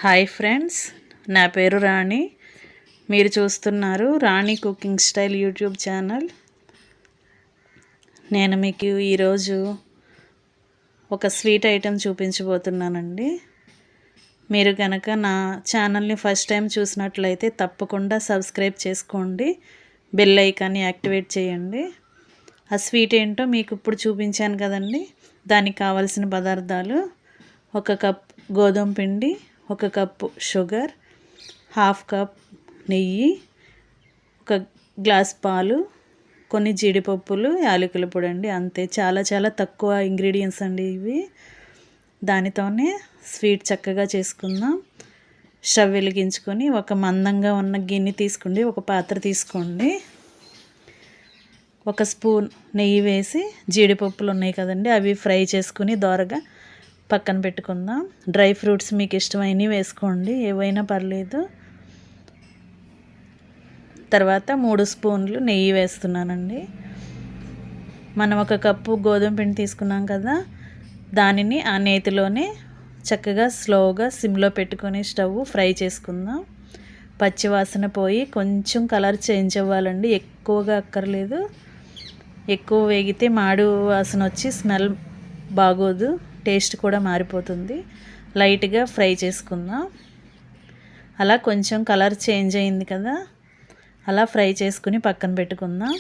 Hi friends, నా పేరు రాణి. మీరు చూస్తున్నారు రాణి కుకింగ్ స్టైల్ యూట్యూబ్ ఛానల్. నేను మీకు ఈరోజు ఒక స్వీట్ ఐటెం చూపించబోతున్నానండి. మీరు కనుక నా ఛానల్ని ఫస్ట్ టైం చూసినట్లయితే తప్పకుండా సబ్స్క్రైబ్ చేసుకోండి, బెల్ ఐకాన్ని యాక్టివేట్ చేయండి. ఆ స్వీట్ ఏంటో మీకు ఇప్పుడు చూపించాను కదండి. దానికి కావాల్సిన పదార్థాలు: 1 కప్ గోధుమ పిండి, 1 కప్పు షుగర్, 1/2 కప్ నెయ్యి, 1 గ్లాస్ పాలు, కొన్ని జీడిపప్పులు, యాలకుల పొడి అండి. అంతే, చాలా చాలా తక్కువ ఇంగ్రీడియంట్స్ అండి ఇవి. దానితోనే స్వీట్ చక్కగా చేసుకుందాం. స్టవ్ వెలిగించుకొని ఒక మందంగా ఉన్న గిన్నె తీసుకోండి, ఒక పాత్ర తీసుకోండి. 1 స్పూన్ నెయ్యి వేసి జీడిపప్పులు ఉన్నాయి కదండి, అవి ఫ్రై చేసుకుని దోరగా పక్కన పెట్టుకుందాం. డ్రై ఫ్రూట్స్ మీకు ఇష్టమైనవి వేసుకోండి, ఏవైనా పర్లేదు. తర్వాత 3 స్పూన్లు నెయ్యి వేస్తున్నానండి. మనం 1 కప్పు గోధుమ పిండి తీసుకున్నాం కదా, దానిని ఆ నేతిలోనే చక్కగా స్లోగా సిమ్లో పెట్టుకొని స్టవ్ ఫ్రై చేసుకుందాం. పచ్చివాసన పోయి కొంచెం కలర్ చేంజ్ అవ్వాలండి, ఎక్కువగా అక్కర్లేదు. ఎక్కువ వేగితే మాడు వాసన వచ్చి స్మెల్ బాగోదు, టేస్ట్ కూడా మారిపోతుంది. లైట్గా ఫ్రై చేసుకుందాం. అలా కొంచెం కలర్ చేంజ్ అయింది కదా, అలా ఫ్రై చేసుకుని పక్కన పెట్టుకుందాం.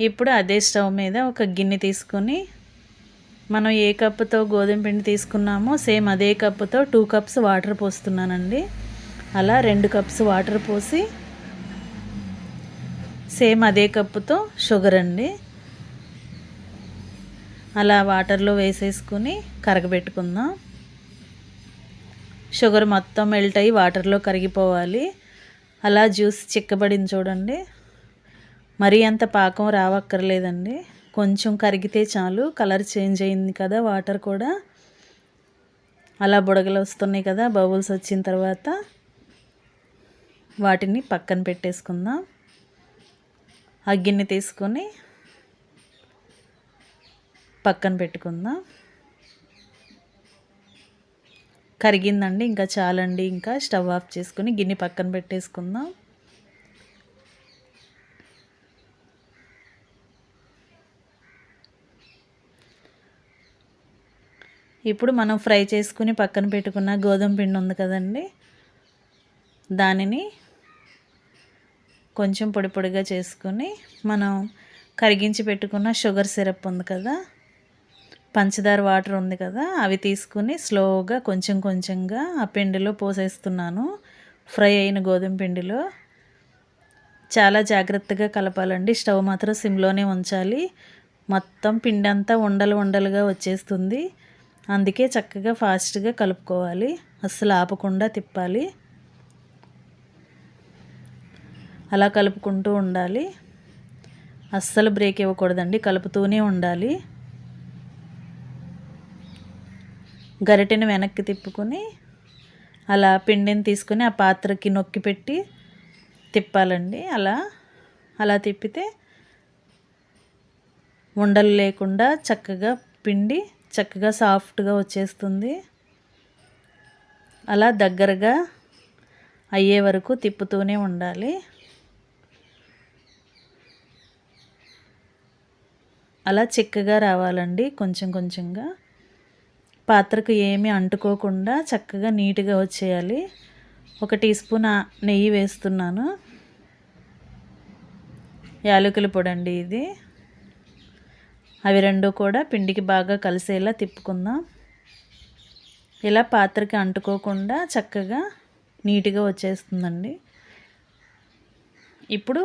ఇప్పుడు అదే స్టవ్ మీద ఒక గిన్నె తీసుకొని మనం ఏ కప్పుతో గోధుమ పిండి తీసుకున్నామో సేమ్ అదే కప్పుతో 2 కప్స్ వాటర్ పోస్తున్నానండి. అలా 2 కప్స్ వాటర్ పోసి సేమ్ అదే కప్పుతో షుగర్ అండి, అలా వాటర్లో వేసేసుకుని కరగబెట్టుకుందాం. షుగర్ మొత్తం మెల్ట్ అయ్యి వాటర్లో కరిగిపోవాలి. అలా జ్యూస్ చిక్కబడింది చూడండి. మరీ అంత పాకం రావక్కర్లేదండి, కొంచెం కరిగితే చాలు. కలర్ చేంజ్ అయింది కదా వాటర్ కూడా, అలా బుడగలు వస్తున్నాయి కదా, బబుల్స్ వచ్చిన తర్వాత వాటిని పక్కన పెట్టేసుకుందాం. ఆ గిన్నె తీసుకొని పక్కన పెట్టుకుందాం. కరిగిందండి, ఇంకా చాలండి. ఇంకా స్టవ్ ఆఫ్ చేసుకుని గిన్నె పక్కన పెట్టేసుకుందాం. ఇప్పుడు మనం ఫ్రై చేసుకుని పక్కన పెట్టుకున్న గోధుమ పిండి ఉంది కదండి, దానిని కొంచెం పొడి పొడిగా చేసుకొని మనం కరిగించి పెట్టుకున్న షుగర్ సిరప్ ఉంది కదా, పంచదార వాటర్ ఉంది కదా, అవి తీసుకుని స్లోగా కొంచెం కొంచెంగా ఆ పిండిలో పోసేస్తున్నాను. ఫ్రై అయిన గోధుమ పిండిలో చాలా జాగ్రత్తగా కలపాలండి. స్టవ్ మాత్రం సిమ్లోనే ఉంచాలి. మొత్తం పిండి అంతా ఉండలు ఉండలుగా వచ్చేస్తుంది, అందుకే చక్కగా ఫాస్ట్గా కలుపుకోవాలి, అస్సలు ఆపకుండా తిప్పాలి. అలా కలుపుకుంటూ ఉండాలి, అస్సలు బ్రేక్ ఇవ్వకూడదండి, కలుపుతూనే ఉండాలి. గరిటెని వెనక్కి తిప్పుకొని అలా పిండిని తీసుకొని ఆ పాత్రకి నొక్కి పెట్టి తిప్పాలండి. అలా తిప్పితే ఉండలు లేకుండా చక్కగా పిండి చక్కగా సాఫ్ట్గా వచ్చేస్తుంది. అలా దగ్గరగా అయ్యే వరకు తిప్పుతూనే ఉండాలి. అలా చిక్కగా రావాలండి, కొంచెం కొంచెంగా. పాత్రకు ఏమీ అంటుకోకుండా చక్కగా నీట్గా వచ్చేయాలి. 1 టీ స్పూన్ నెయ్యి వేస్తున్నాను. యాలకుల పొడి అండి ఇది. అవి రెండు కూడా పిండికి బాగా కలిసేలా తిప్పుకుందాం. ఇలా పాత్రకి అంటుకోకుండా చక్కగా నీట్గా వచ్చేస్తుందండి. ఇప్పుడు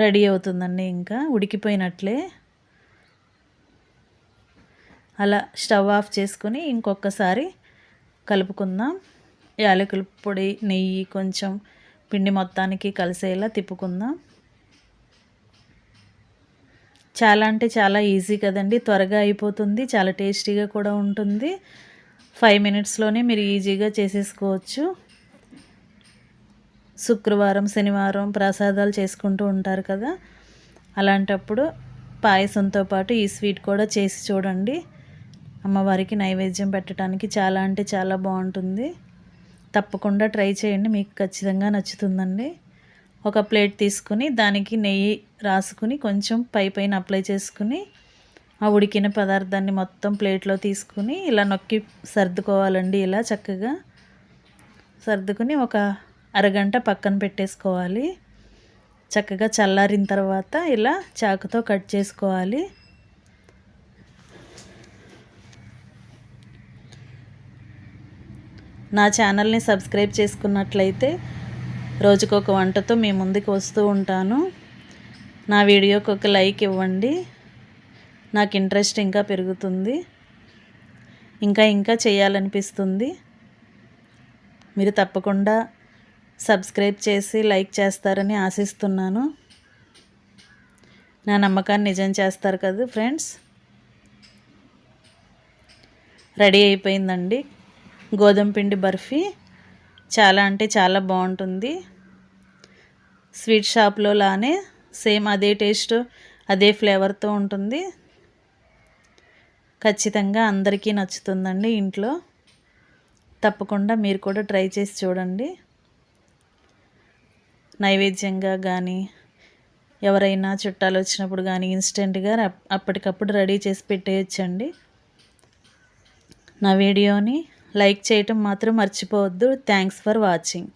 రెడీ అవుతుందండి, ఇంకా ఉడికిపోయినట్లే. అలా స్టవ్ ఆఫ్ చేసుకుని ఇంకొకసారి కలుపుకుందాం. యాలకుల పొడి, నెయ్యి కొంచెం పిండి మొత్తానికి కలిసేలా తిప్పుకుందాం. చాలా అంటే చాలా ఈజీ కదండి, త్వరగా అయిపోతుంది, చాలా టేస్టీగా కూడా ఉంటుంది. 5 మినిట్స్లోనే మీరు ఈజీగా చేసేసుకోవచ్చు. శుక్రవారం, శనివారం ప్రసాదాలు చేసుకుంటూ ఉంటారు కదా, అలాంటప్పుడు పాయసంతో పాటు ఈ స్వీట్ కూడా చేసి చూడండి, అమ్మవారికి నైవేద్యం పెట్టడానికి చాలా అంటే చాలా బాగుంటుంది. తప్పకుండా ట్రై చేయండి, మీకు ఖచ్చితంగా నచ్చుతుందండి. ఒక ప్లేట్ తీసుకుని దానికి నెయ్యి రాసుకుని కొంచెం పైన అప్లై చేసుకుని ఆ ఉడికిన పదార్థాన్ని మొత్తం ప్లేట్లో తీసుకుని ఇలా నొక్కి సర్దుకోవాలండి. ఇలా చక్కగా సర్దుకుని ఒక అరగంట పక్కన పెట్టేసుకోవాలి. చక్కగా చల్లారిన తర్వాత ఇలా చాకుతో కట్ చేసుకోవాలి. నా ఛానల్ని సబ్స్క్రైబ్ చేసుకున్నట్లయితే రోజుకొక వంటతో మీ ముందుకు వస్తూ ఉంటాను. నా వీడియోకి ఒక లైక్ ఇవ్వండి, నాకు ఇంట్రెస్ట్ ఇంకా పెరుగుతుంది, ఇంకా చేయాలనిపిస్తుంది. మీరు తప్పకుండా సబ్స్క్రైబ్ చేసి లైక్ చేస్తారని ఆశిస్తున్నాను. నా నమ్మకాన్ని నిజం చేస్తారు కదా ఫ్రెండ్స్. రెడీ అయిపోయిందండి గోధుమ పిండి బర్ఫీ. చాలా అంటే చాలా బాగుంటుంది. స్వీట్ షాప్లో లానే సేమ్ అదే టేస్ట్ అదే ఫ్లేవర్తో ఉంటుంది. ఖచ్చితంగా అందరికీ నచ్చుతుందండి. ఇంట్లో తప్పకుండా మీరు కూడా ట్రై చేసి చూడండి. నైవేద్యంగా కానీ ఎవరైనా చుట్టాలు వచ్చినప్పుడు కానీ ఇన్స్టెంట్గా అప్పటికప్పుడు రెడీ చేసి పెట్టేయచ్చండి. నా వీడియోని లైక్ చేయటం మాత్రం మర్చిపోవద్దు. Thanks for watching.